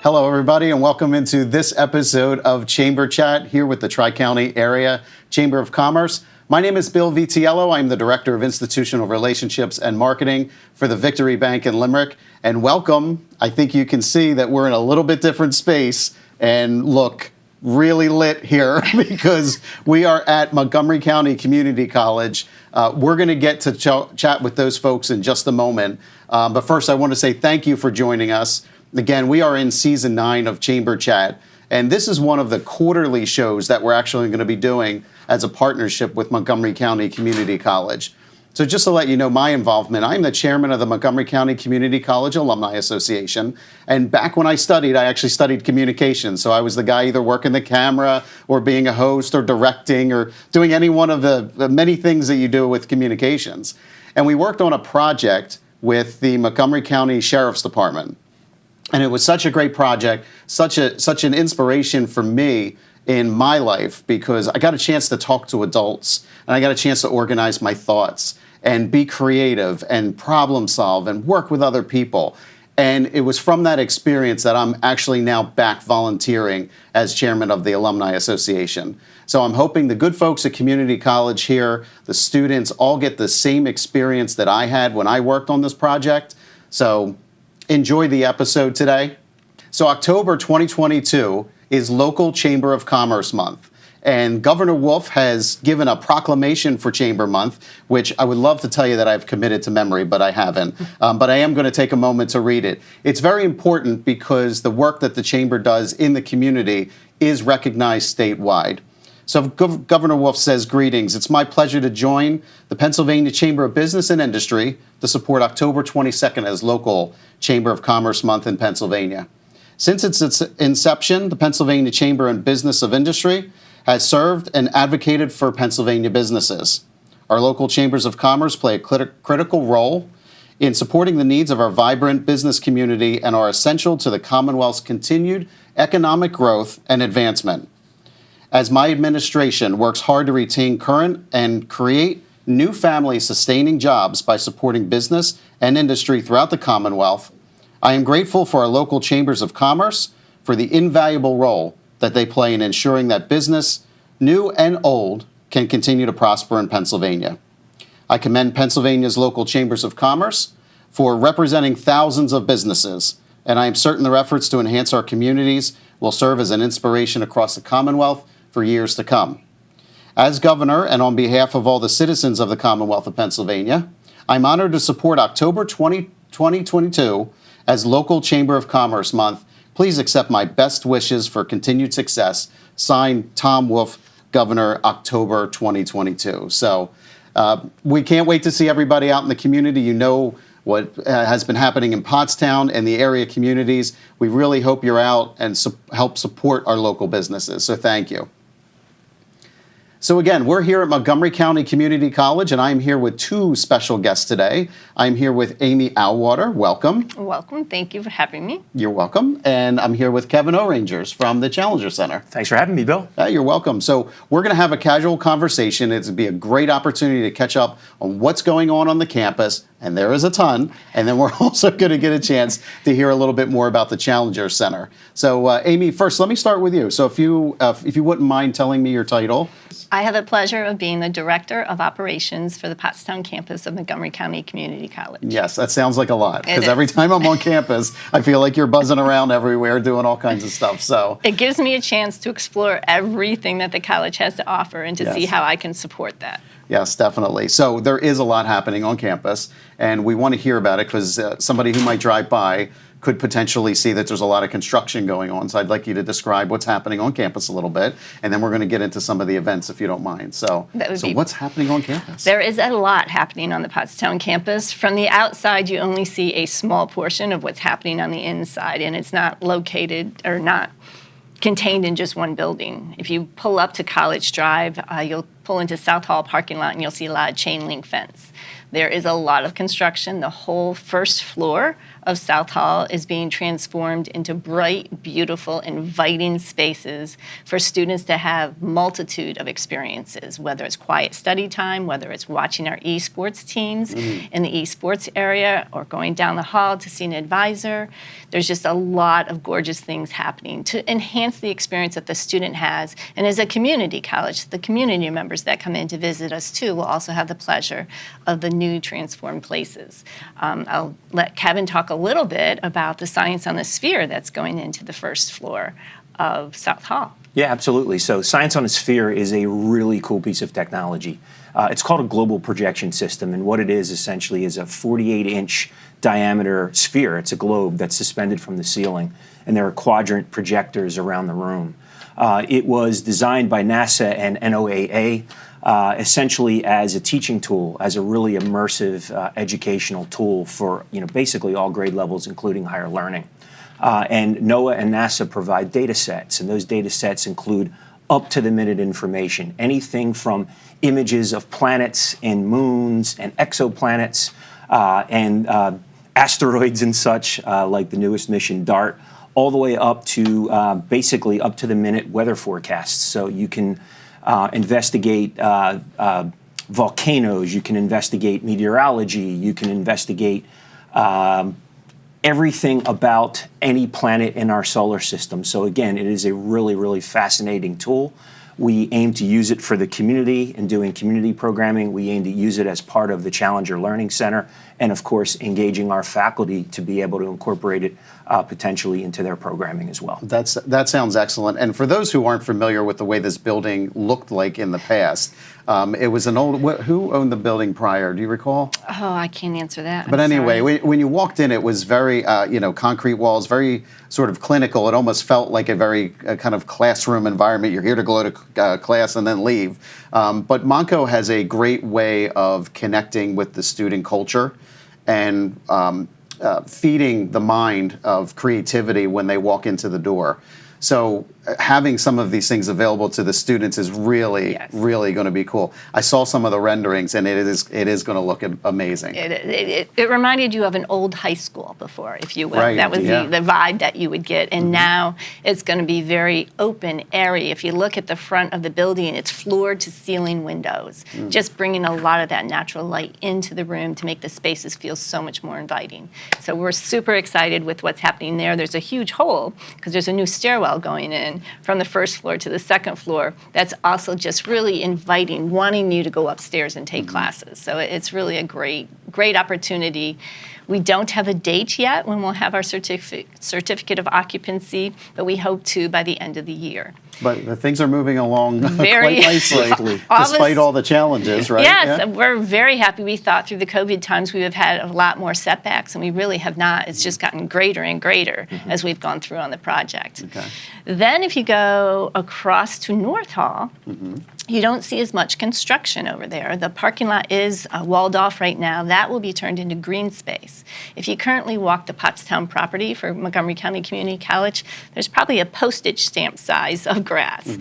Hello, everybody, and welcome into this episode of Chamber Chat here with the Tri-County Area Chamber of Commerce. My name is Bill Vitiello. I'm the Director of Institutional Relationships and Marketing for the Victory Bank in Limerick. And welcome. I think you can see that we're in a little bit different space and look really lit here because we are at Montgomery County Community College. We're going to get to chat with those folks in just a moment. But first, I want to say thank you for joining us. Again, we are in season 9 of Chamber Chat, and this is one of the quarterly shows that we're actually going to be doing as a partnership with Montgomery County Community College. So just to let you know my involvement, I'm the chairman of the Montgomery County Community College Alumni Association. And back when I actually studied communications. So I was the guy either working the camera or being a host or directing or doing any one of the many things that you do with communications. And we worked on a project with the Montgomery County Sheriff's Department. And it was such a great project, such an inspiration for me in my life because I got a chance to talk to adults and I got a chance to organize my thoughts and be creative and problem solve and work with other people. And it was from that experience that I'm actually now back volunteering as chairman of the Alumni Association. So I'm hoping the good folks at Community College here, the students, all get the same experience that I had when I worked on this project. So enjoy the episode today. So October 2022 is Local Chamber of Commerce Month. And Governor Wolf has given a proclamation for Chamber Month, which I would love to tell you that I've committed to memory, but I haven't. But I am going to take a moment to read it. It's very important because the work that the Chamber does in the community is recognized statewide. So Governor Wolf says, greetings. It's my pleasure to join the Pennsylvania Chamber of Business and Industry to support October 22nd as Local Chamber of Commerce Month in Pennsylvania. Since its inception, the Pennsylvania Chamber and Business of Industry has served and advocated for Pennsylvania businesses. Our local chambers of commerce play a critical role in supporting the needs of our vibrant business community and are essential to the Commonwealth's continued economic growth and advancement. As my administration works hard to retain current and create new family-sustaining jobs by supporting business and industry throughout the Commonwealth, I am grateful for our local chambers of commerce for the invaluable role that they play in ensuring that business, new and old, can continue to prosper in Pennsylvania. I commend Pennsylvania's local chambers of commerce for representing thousands of businesses, and I am certain their efforts to enhance our communities will serve as an inspiration across the Commonwealth for years to come. As governor and on behalf of all the citizens of the Commonwealth of Pennsylvania, I'm honored to support October 2022 as Local Chamber of Commerce Month. Please accept my best wishes for continued success. Signed, Tom Wolf, Governor, October 2022. So we can't wait to see everybody out in the community. You know what has been happening in Pottstown and the area communities. We really hope you're out and help support our local businesses. So thank you. So again, we're here at Montgomery County Community College, and I'm here with 2 special guests today. I'm here with Amy Alwater. Welcome. Welcome. Thank you for having me. You're welcome. And I'm here with Kevin O'Rangers from the Challenger Center. Thanks for having me, Bill. You're welcome. So we're going to have a casual conversation. It's going to be a great opportunity to catch up on what's going on the campus, and there is a ton. And then we're also going to get a chance to hear a little bit more about the Challenger Center. So Amy, first, let me start with you. So if you wouldn't mind telling me your title. I have the pleasure of being the Director of Operations for the Pottstown campus of Montgomery County Community College. Yes, that sounds like a lot. Because every time I'm on campus, I feel like you're buzzing around everywhere doing all kinds of stuff. So it gives me a chance to explore everything that the college has to offer and to see how I can support that. Yes, definitely. So there is a lot happening on campus, and we want to hear about it because somebody who might drive by could potentially see that there's a lot of construction going on. So I'd like you to describe what's happening on campus a little bit, and then we're going to get into some of the events if you don't mind. So what's happening on campus? There is a lot happening on the Pottstown campus. From the outside, you only see a small portion of what's happening on the inside, and it's not located or not contained in just one building. If you pull up to College Drive, you'll pull into South Hall parking lot and you'll see a lot of chain link fence. There is a lot of construction. The whole first floor of South Hall is being transformed into bright, beautiful, inviting spaces for students to have multitude of experiences, whether it's quiet study time, whether it's watching our esports teams in the esports area, or going down the hall to see an advisor. There's just a lot of gorgeous things happening to enhance the experience that the student has. And as a community college, the community members that come in to visit us too will also have the pleasure of the new transformed places. I'll let Kevin talk a little bit about the Science on the Sphere that's going into the first floor of South Hall. Yeah, absolutely. So Science on a Sphere is a really cool piece of technology. It's called a global projection system, and what it is essentially is a 48-inch diameter sphere. It's a globe that's suspended from the ceiling, and there are quadrant projectors around the room. It was designed by NASA and NOAA essentially as a teaching tool, as a really immersive educational tool for basically all grade levels, including higher learning. And NOAA and NASA provide data sets, and those data sets include up-to-the-minute information, anything from images of planets and moons and exoplanets and asteroids and such, like the newest mission DART, all the way up to basically up-to-the-minute weather forecasts. So you can investigate volcanoes, you can investigate meteorology, you can investigate everything about any planet in our solar system. So again, it is a really, really fascinating tool. We aim to use it for the community in doing community programming. We aim to use it as part of the Challenger Learning Center, and of course, engaging our faculty to be able to incorporate it potentially into their programming as well. That sounds excellent. And for those who aren't familiar with the way this building looked like in the past, it was an old, who owned the building prior? Do you recall? Oh, I can't answer that. But I'm anyway, sorry. when you walked in, it was very, concrete walls, very sort of clinical. It almost felt like a very kind of classroom environment. You're here to go to class and then leave. But Montco has a great way of connecting with the student culture and feeding the mind of creativity when they walk into the door. So having some of these things available to the students is really, really going to be cool. I saw some of the renderings, and it is going to look amazing. It reminded you of an old high school before, if you will. Right, That was yeah. the vibe that you would get. And now it's going to be very open, airy. If you look at the front of the building, it's floor-to-ceiling windows, just bringing a lot of that natural light into the room to make the spaces feel so much more inviting. So we're super excited with what's happening there. There's a huge hole because there's a new stairwell going in from the first floor to the second floor that's also just really inviting, wanting you to go upstairs and take classes. So it's really a great opportunity. We don't have a date yet when we'll have our certificate of occupancy, but we hope to by the end of the year. But the things are moving along Very- quite nicely, All despite this- all the challenges, right? Yes, Yeah. we're very happy. We thought through the COVID times we would have had a lot more setbacks, and we really have not. It's just gotten greater and greater as we've gone through on the project. Okay. Then if you go across to North Hall, you don't see as much construction over there. The parking lot is walled off right now. That will be turned into green space. If you currently walk the Pottstown property for Montgomery County Community College, there's probably a postage stamp size of grass.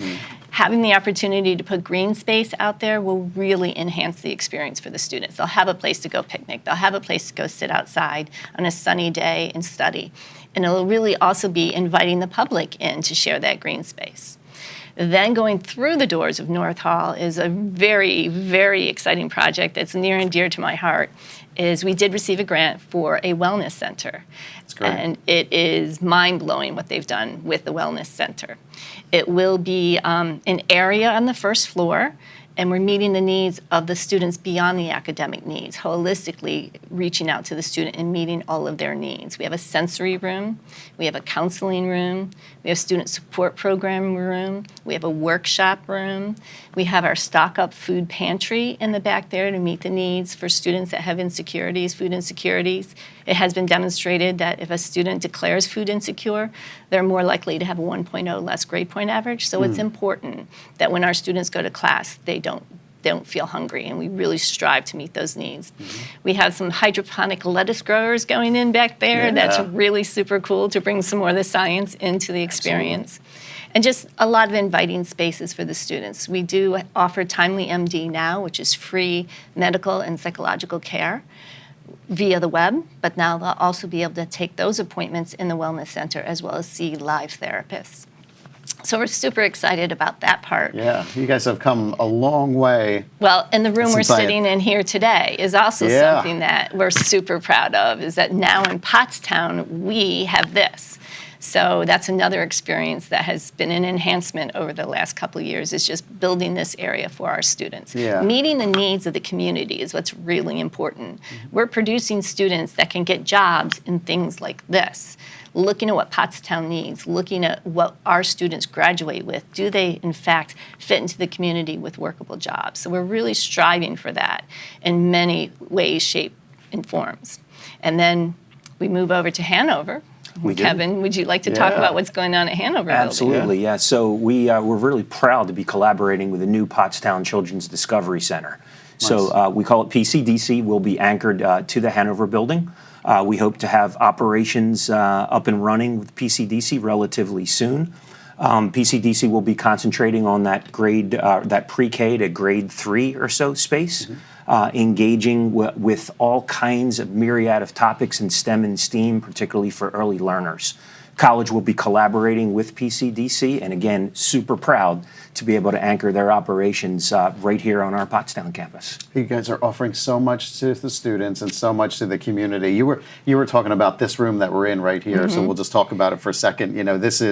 Having the opportunity to put green space out there will really enhance the experience for the students. They'll have a place to go picnic. They'll have a place to go sit outside on a sunny day and study. And it'll really also be inviting the public in to share that green space. Then going through the doors of North Hall is a very, very exciting project that's near and dear to my heart. Is we did receive a grant for a wellness center. That's great. And it is mind-blowing what they've done with the wellness center. It will be an area on the first floor, and we're meeting the needs of the students beyond the academic needs, holistically reaching out to the student and meeting all of their needs. We have a sensory room, we have a counseling room, we have student support program room, we have a workshop room, we have our stock up food pantry in the back there to meet the needs for students that have insecurities, food insecurities. It has been demonstrated that if a student declares food insecure, they're more likely to have a 1.0 less grade point average. So it's important that when our students go to class, they don't feel hungry, and we really strive to meet those needs. We have some hydroponic lettuce growers going in back there. Yeah. That's really super cool to bring some more of the science into the experience. And just a lot of inviting spaces for the students. We do offer Timely MD now, which is free medical and psychological care. via the web, but now they'll also be able to take those appointments in the Wellness Center as well as see live therapists. So we're super excited about that part. Yeah, you guys have come a long way. Well, and the room we're Since I- sitting in here today is also Yeah. something that we're super proud of, is that now in Pottstown, we have this. So that's another experience that has been an enhancement over the last couple of years, is just building this area for our students. Yeah. Meeting the needs of the community is what's really important. We're producing students that can get jobs in things like this. Looking at what Pottstown needs, looking at what our students graduate with. Do they, in fact, fit into the community with workable jobs? So we're really striving for that in many ways, shape, and forms. And then we move over to Hanover. We do. Kevin, would you like to talk Yeah. about what's going on at Hanover Building? Absolutely, yeah. So we're really proud to be collaborating with the new Pottstown Children's Discovery Center. So we call it PCDC. We'll be anchored to the Hanover Building. We hope to have operations up and running with PCDC relatively soon. PCDC will be concentrating on that that pre-K to grade 3 or so space, engaging with all kinds of myriad of topics in STEM and STEAM, particularly for early learners. College will be collaborating with PCDC, and again, super proud to be able to anchor their operations right here on our Pottstown campus. You guys are offering so much to the students and so much to the community. You were talking about this room that we're in right here, so we'll just talk about it for a second. You know, this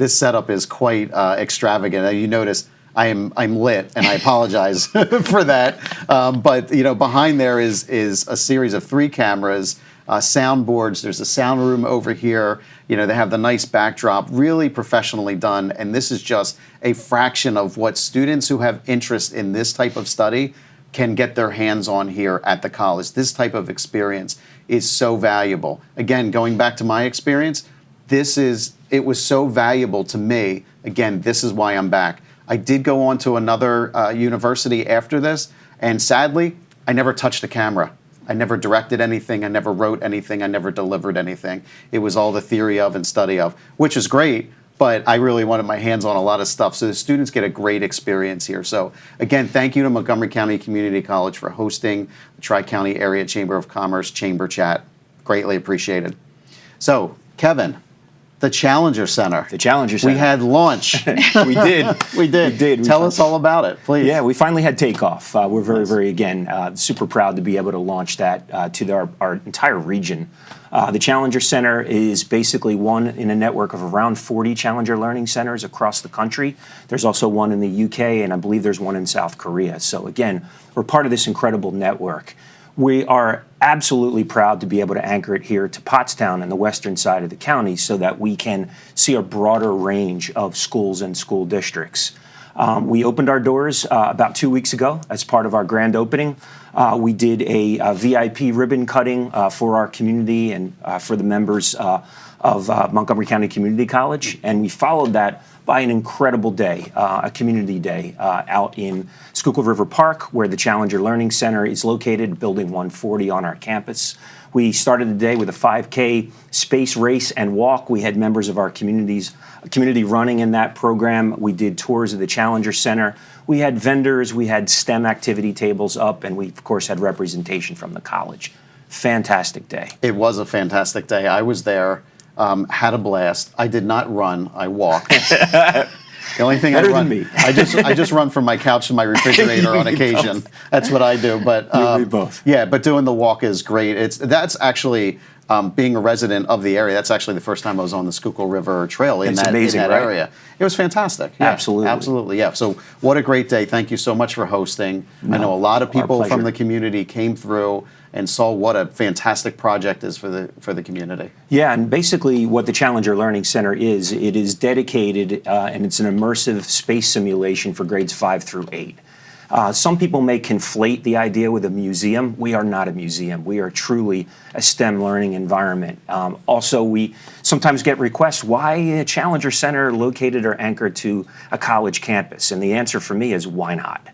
setup is quite extravagant. You notice I'm lit, and I apologize for that. But you know, behind there is a series of 3 cameras, soundboards. There's a sound room over here. You know, they have the nice backdrop, really professionally done. And this is just a fraction of what students who have interest in this type of study can get their hands on here at the college. This type of experience is so valuable. Again, going back to my experience, it was so valuable to me. Again, this is why I'm back. I did go on to another university after this, and sadly, I never touched a camera. I never directed anything. I never wrote anything. I never delivered anything. It was all the theory of and study of, which is great, but I really wanted my hands on a lot of stuff. So the students get a great experience here. So again, thank you to Montgomery County Community College for hosting the Tri-County Area Chamber of Commerce Chamber Chat. Greatly appreciated. So, Kevin, the Challenger Center. The Challenger Center. We had launch. We did. We did. Tell us all about it, please. Yeah, we finally had takeoff. We're very, again, super proud to be able to launch that to our entire region. The Challenger Center is basically one in a network of around 40 Challenger Learning Centers across the country. There's also one in the UK, and I believe there's one in South Korea. So again, we're part of this incredible network. We are absolutely proud to be able to anchor it here to Pottstown and the western side of the county so that we can see a broader range of schools and school districts. We opened our doors about 2 weeks ago as part of our grand opening. We did a VIP ribbon cutting for our community and for the members of Montgomery County Community College, and we followed that by an incredible day, a community day out in Schuylkill River Park, where the Challenger Learning Center is located, Building 140 on our campus. We started the day with a 5K space race and walk. We had members of our community running in that program. We did tours of the Challenger Center. We had vendors, we had STEM activity tables up, and we, of course, had representation from the college. Fantastic day. It was a fantastic day. I was there. Had a blast. I did not run. I walked. The only thing Better I run, than me. I just run from my couch to my refrigerator on occasion. That's what I do. But we both. Yeah, but doing the walk is great. That's actually being a resident of the area. That's actually the first time I was on the Schuylkill River Trail in that right? area. It was fantastic. Yeah, Absolutely. absolutely. Yeah. So what a great day. Thank you so much for hosting. I know a lot of people pleasure. from the community came through and saw what a fantastic project is for the community. Yeah, and basically what the Challenger Learning Center is, it is dedicated and it's an immersive space simulation for grades 5 through 8. Some people may conflate the idea with a museum. We are not a museum. We are truly a STEM learning environment. Also, we sometimes get requests, why a Challenger Center located or anchored to a college campus? And the answer for me is, why not?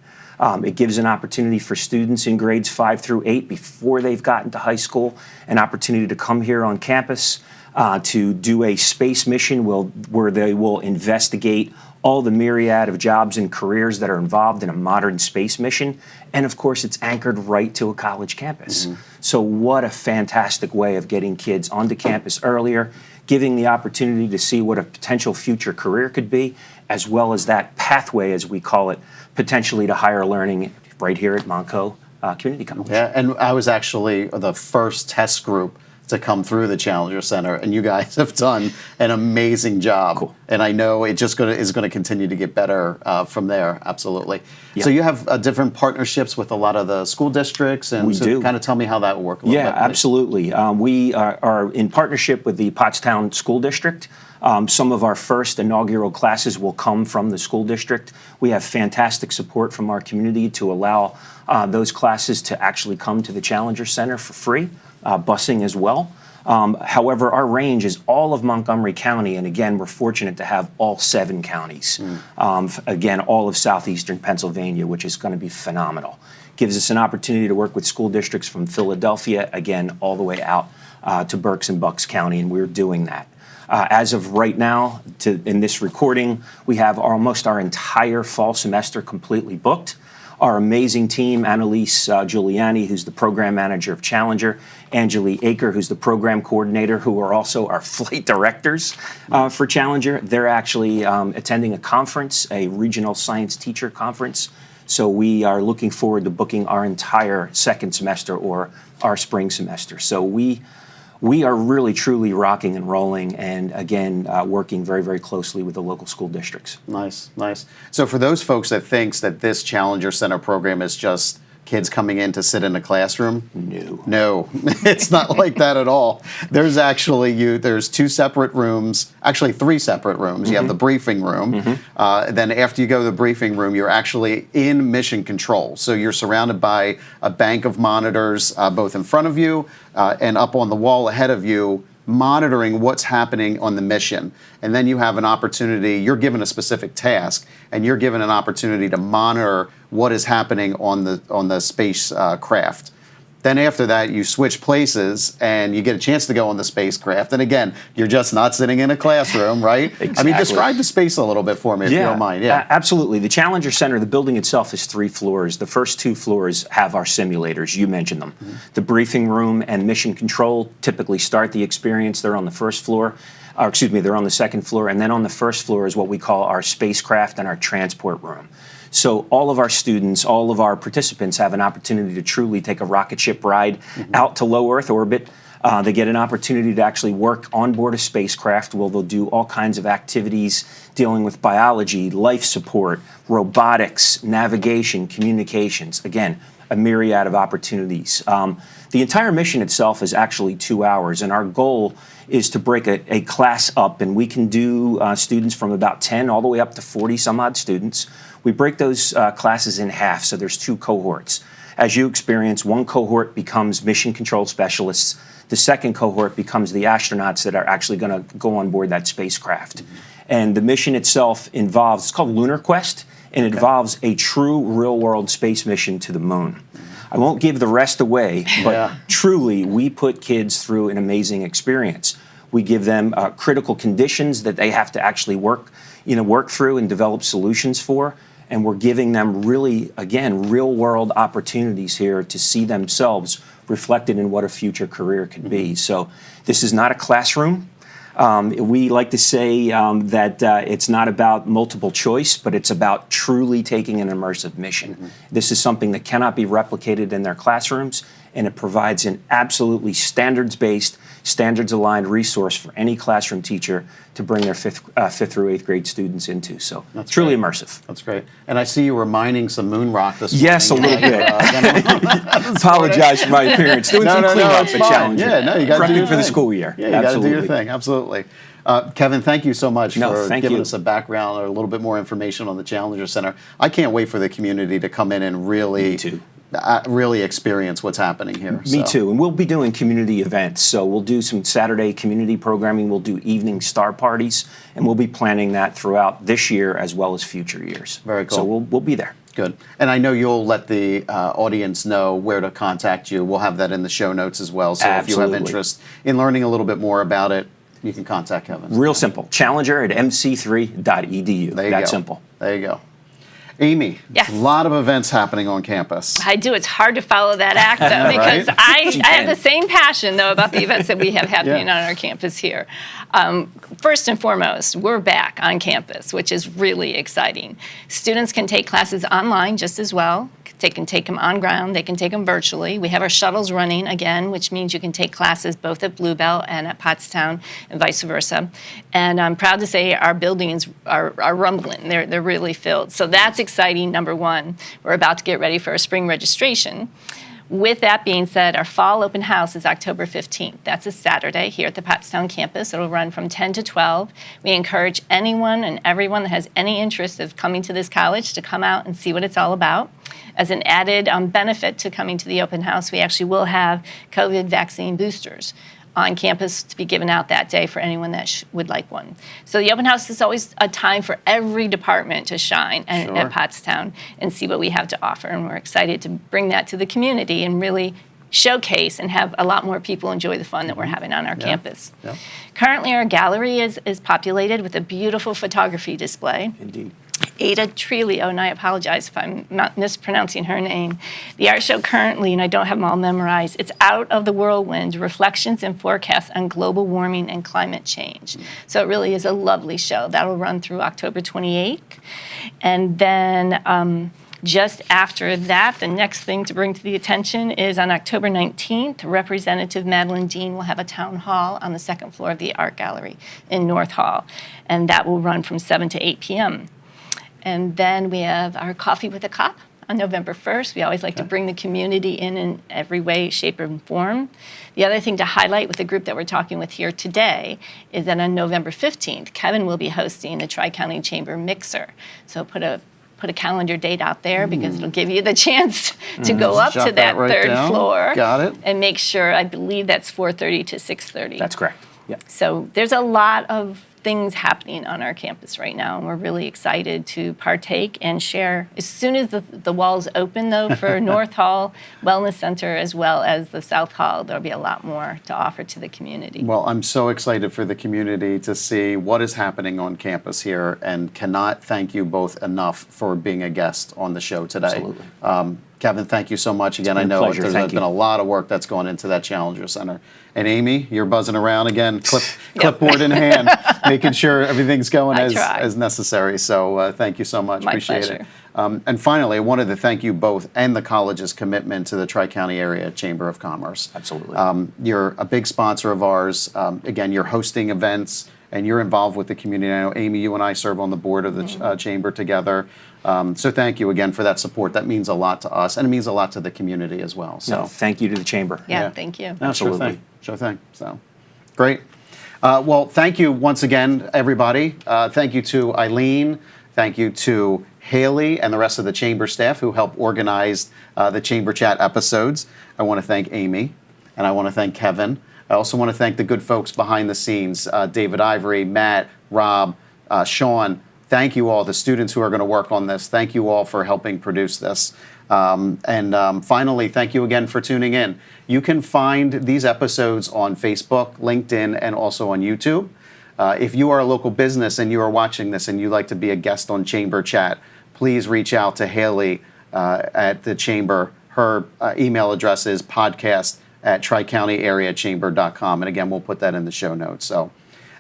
It gives an opportunity for students in grades 5 through 8 before they've gotten to high school, an opportunity to come here on campus to do a space mission where they will investigate all the myriad of jobs and careers that are involved in a modern space mission. And of course, it's anchored right to a college campus. So what a fantastic way of getting kids onto campus earlier, giving the opportunity to see what a potential future career could be, as well as that pathway, as we call it, potentially to higher learning right here at Montco Community College. Yeah, and I was actually the first test group to come through the Challenger Center, and you guys have done an amazing job. Cool. And I know it just is going to continue to get better from there. Absolutely. Yeah. So you have different partnerships with a lot of the school districts, and We so do. kind of tell me how that will work a little Yeah, bit. please. absolutely. We are in partnership with the Pottstown School District. Some of our first inaugural classes will come from the school district. We have fantastic support from our community to allow those classes to actually come to the Challenger Center for free, busing as well. However, our range is all of Montgomery County, and again, we're fortunate to have all 7 counties. Again, all of southeastern Pennsylvania, which is going to be phenomenal. Gives us an opportunity to work with school districts from Philadelphia, again, all the way out to Berks and Bucks County, and we're doing that. As of right now, in this recording, we have almost our entire fall semester completely booked. Our amazing team, Annalise Giuliani, who's the program manager of Challenger, Angeli Aker, who's the program coordinator, who are also our flight directors for Challenger. They're actually attending a conference, a regional science teacher conference. So we are looking forward to booking our entire second semester or our spring semester. So we are really, truly rocking and rolling, and again, working very, very closely with the local school districts. Nice, nice. So for those folks that thinks that this Challenger Center program is just kids coming in to sit in a classroom, no, it's not like that at all. There's actually there's 2 separate rooms, actually 3 separate rooms. You have the briefing room. Then after you go to the briefing room, you're actually in mission control. So you're surrounded by a bank of monitors, both in front of you and up on the wall ahead of you, monitoring what's happening on the mission. And then you have an opportunity, you're given a specific task, and you're given an opportunity to monitor what is happening on the spacecraft. Then after that, you switch places and you get a chance to go on the spacecraft. And again, you're just not sitting in a classroom, right? Exactly. I mean, describe the space a little bit for me, if you don't mind. Yeah. Absolutely. The Challenger Center, the building itself is 3 floors. The first 2 floors have our simulators. You mentioned them. The briefing room and mission control typically start the experience. They're on the first floor. They're on the second floor. And then on the first floor is what we call our spacecraft and our transport room. So all of our students, all of our participants have an opportunity to truly take a rocket ship ride out to low Earth orbit. They get an opportunity to actually work on board a spacecraft where they'll do all kinds of activities dealing with biology, life support, robotics, navigation, communications. Again, a myriad of opportunities. The entire mission itself is actually 2 hours, and our goal is to break a class up, and we can do students from about 10 all the way up to 40 some odd students. We break those classes in half, so there's 2 cohorts. As you experience, one cohort becomes mission control specialists. The second cohort becomes the astronauts that are actually going to go on board that spacecraft. And the mission itself involves, it's called Lunar Quest, and it involves a true real-world space mission to the moon. I won't give the rest away, but truly, we put kids through an amazing experience. We give them critical conditions that they have to actually work through and develop solutions for. And we're giving them really, again, real-world opportunities here to see themselves reflected in what a future career could be. So this is not a classroom. We like to say that it's not about multiple choice, but it's about truly taking an immersive mission. This is something that cannot be replicated in their classrooms, and it provides an absolutely standards-based, standards-aligned resource for any classroom teacher to bring their fifth through 8th grade students into. So That's truly great. immersive. That's great. And I see you were mining some moon rock this morning. Yes, a little bit. Apologize for my appearance. Doing some cleanup it's at fine. Challenger. Yeah, no, you got to do Prepping your for the thing. school year. Yeah, you got to do your Absolutely. thing. Absolutely. Kevin, thank you so much No, for thank giving you. us a background or a little bit more information on the Challenger Center. I can't wait for the community to come in and really, Me too. Really experience what's happening here. Me too. And we'll be doing community events. So we'll do some Saturday community programming. We'll do evening star parties. And we'll be planning that throughout this year as well as future years. Very cool. So we'll be there. Good. And I know you'll let the audience know where to contact you. We'll have that in the show notes as well. So if you have Absolutely. interest in learning a little bit more about it, you can contact Kevin. Real simple. Challenger at mc3.edu. There you That's go. simple. There you go. Amy, Yes. a lot of events happening on campus. I do. It's hard to follow that act, though, because Right? She I have can. the same passion, though, about the events that we have happening Yeah. on our campus here. First and foremost, we're back on campus, which is really exciting. Students can take classes online just as well. They can take them on ground. They can take them virtually. We have our shuttles running again, which means you can take classes both at Bluebell and at Pottstown and vice versa. And I'm proud to say our buildings are rumbling. They're really filled. So that's exciting, number one. We're about to get ready for our spring registration. With that being said, our fall open house is October 15th. That's a Saturday here at the Pottstown campus. It'll run from 10 to 12. We encourage anyone and everyone that has any interest of coming to this college to come out and see what it's all about. As an added benefit to coming to the open house, we actually will have COVID vaccine boosters on campus to be given out that day for anyone that would like one. So the open house is always a time for every department to shine Sure. at Pottstown and see what we have to offer. And we're excited to bring that to the community and really showcase and have a lot more people enjoy the fun that we're having on our campus. Yeah. Currently, our gallery is populated with a beautiful photography display. Indeed. Ada Trilio, and I apologize if I'm not mispronouncing her name. The art show currently, and I don't have them all memorized, it's Out of the Whirlwind, Reflections and Forecasts on Global Warming and Climate Change. So it really is a lovely show. That'll run through October 28th. And then just after that, the next thing to bring to the attention is on October 19th, Representative Madeline Dean will have a town hall on the second floor of the Art Gallery in North Hall. And that will run from 7 to 8 p.m. And then we have our Coffee with a Cop on November 1st. We always like to bring the community in every way, shape, and form. The other thing to highlight with the group that we're talking with here today is that on November 15th, Kevin will be hosting the Tri-County Chamber Mixer. So put a calendar date out there because it'll give you the chance to go up Jot to that that right third down. floor. Got it. And make sure, I believe that's 4:30 to 6:30. That's correct. Yeah. So there's a lot of things happening on our campus right now, and we're really excited to partake and share. As soon as the walls open, though, for North Hall Wellness Center as well as the South Hall, there'll be a lot more to offer to the community. Well, I'm so excited for the community to see what is happening on campus here and cannot thank you both enough for being a guest on the show today. Absolutely. Kevin, thank you so much. Again, I been a know pleasure. there's Thank been you. a lot of work that's gone into that Challenger Center. And Amy, you're buzzing around again, clipboard in hand, making sure everything's going I try. as necessary. So thank you so much. My Appreciate pleasure. it. And finally, I wanted to thank you both and the college's commitment to the Tri-County Area Chamber of Commerce. Absolutely. You're a big sponsor of ours. Again, you're hosting events and you're involved with the community. I know, Amy, you and I serve on the board of the chamber together. So thank you again for that support. That means a lot to us and it means a lot to the community as well. So No, thank you to the chamber. Yeah, thank you. no, Absolutely. Sure thing. So great. Well, thank you once again, everybody. Thank you to Eileen. Thank you to Haley and the rest of the chamber staff who helped organize the Chamber Chat episodes. I want to thank Amy and I want to thank Kevin. I also want to thank the good folks behind the scenes, David Ivory, Matt, Rob, Sean. Thank you all, the students who are going to work on this. Thank you all for helping produce this. And finally, thank you again for tuning in. You can find these episodes on Facebook, LinkedIn, and also on YouTube. If you are a local business and you are watching this and you'd like to be a guest on Chamber Chat, please reach out to Haley at the Chamber. Her email address is podcast@tricountyareachamber.com. And again, we'll put that in the show notes. So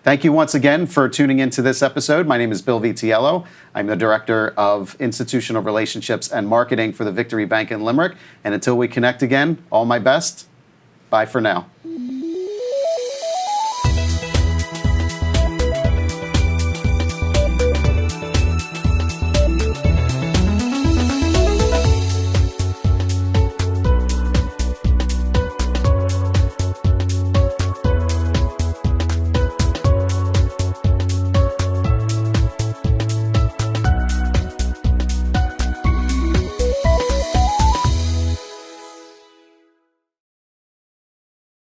thank you once again for tuning into this episode. My name is Bill Vitiello. I'm the Director of Institutional Relationships and Marketing for the Victory Bank in Limerick. And until we connect again, all my best. Bye for now.